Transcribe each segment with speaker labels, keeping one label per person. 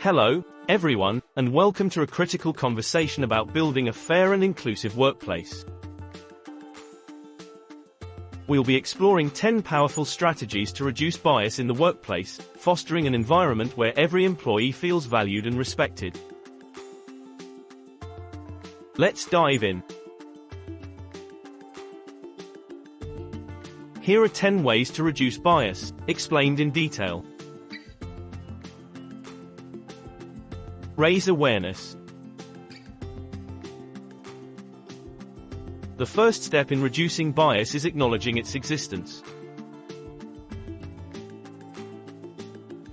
Speaker 1: Hello, everyone, and welcome to a critical conversation about building a fair and inclusive workplace. We'll be exploring 10 powerful strategies to reduce bias in the workplace, fostering an environment where every employee feels valued and respected. Let's dive in. Here are 10 ways to reduce bias, explained in detail. Raise awareness. The first step in reducing bias is acknowledging its existence.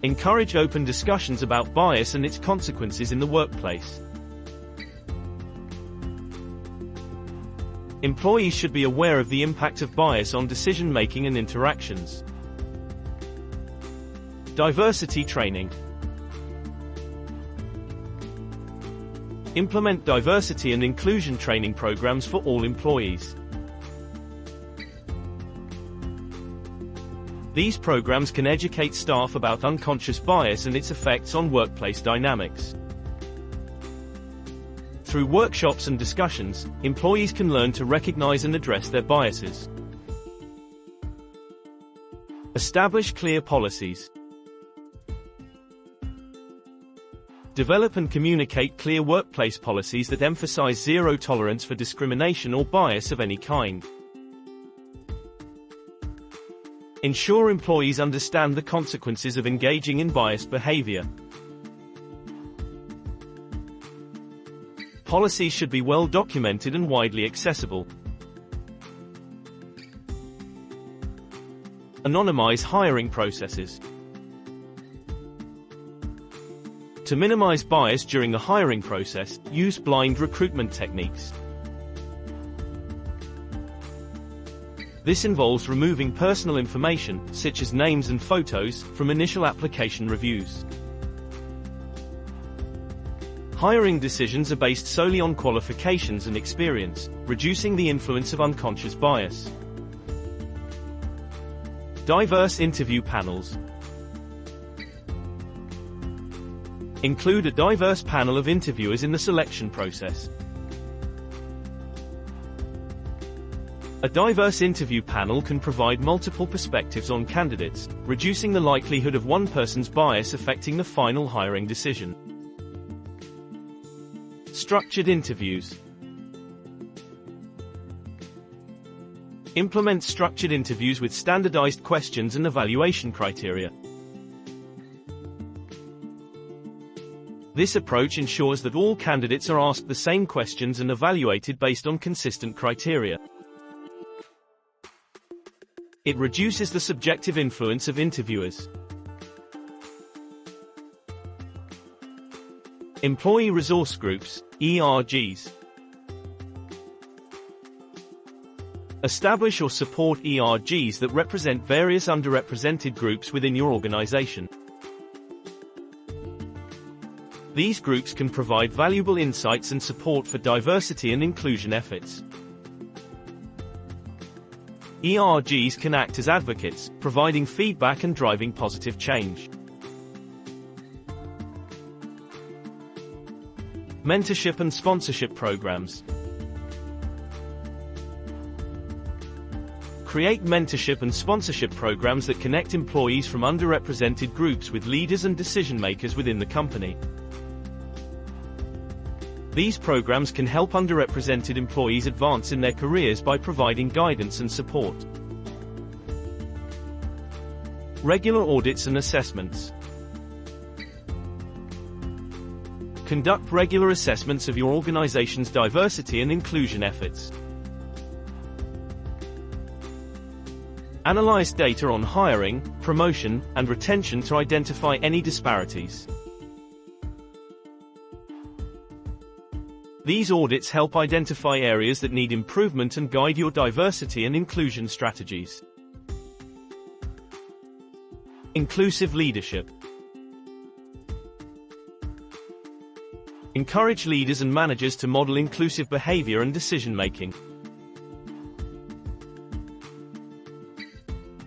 Speaker 1: Encourage open discussions about bias and its consequences in the workplace. Employees should be aware of the impact of bias on decision-making and interactions. Diversity training. Implement diversity and inclusion training programs for all employees. These programs can educate staff about unconscious bias and its effects on workplace dynamics. Through workshops and discussions, employees can learn to recognize and address their biases. Establish clear policies. Develop and communicate clear workplace policies that emphasize zero tolerance for discrimination or bias of any kind. Ensure employees understand the consequences of engaging in biased behavior. Policies should be well documented and widely accessible. Anonymize hiring processes. To minimize bias during the hiring process, use blind recruitment techniques. This involves removing personal information, such as names and photos, from initial application reviews. Hiring decisions are based solely on qualifications and experience, reducing the influence of unconscious bias. Diverse interview panels. Include a diverse panel of interviewers in the selection process. A diverse interview panel can provide multiple perspectives on candidates, reducing the likelihood of one person's bias affecting the final hiring decision. Structured interviews. Implement structured interviews with standardized questions and evaluation criteria. This approach ensures that all candidates are asked the same questions and evaluated based on consistent criteria. It reduces the subjective influence of interviewers. Employee resource groups, ERGs. Establish or support ERGs that represent various underrepresented groups within your organization. These groups can provide valuable insights and support for diversity and inclusion efforts. ERGs can act as advocates, providing feedback and driving positive change. Mentorship and sponsorship programs. Create mentorship and sponsorship programs that connect employees from underrepresented groups with leaders and decision-makers within the company. These programs can help underrepresented employees advance in their careers by providing guidance and support. Regular audits and assessments. Conduct regular assessments of your organization's diversity and inclusion efforts. Analyze data on hiring, promotion, and retention to identify any disparities. These audits help identify areas that need improvement and guide your diversity and inclusion strategies. Inclusive leadership. Encourage leaders and managers to model inclusive behavior and decision-making.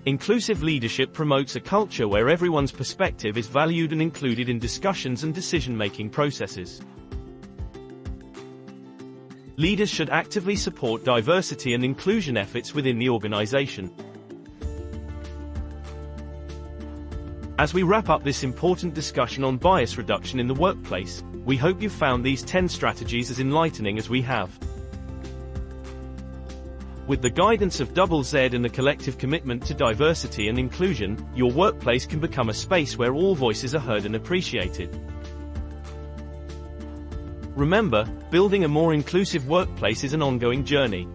Speaker 1: Inclusive leadership promotes a culture where everyone's perspective is valued and included in discussions and decision-making processes. Leaders should actively support diversity and inclusion efforts within the organization. As we wrap up this important discussion on bias reduction in the workplace, we hope you found these 10 strategies as enlightening as we have. With the guidance of Double Z and a collective commitment to diversity and inclusion, your workplace can become a space where all voices are heard and appreciated. Remember, building a more inclusive workplace is an ongoing journey.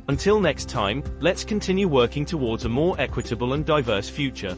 Speaker 1: Until next time, let's continue working towards a more equitable and diverse future.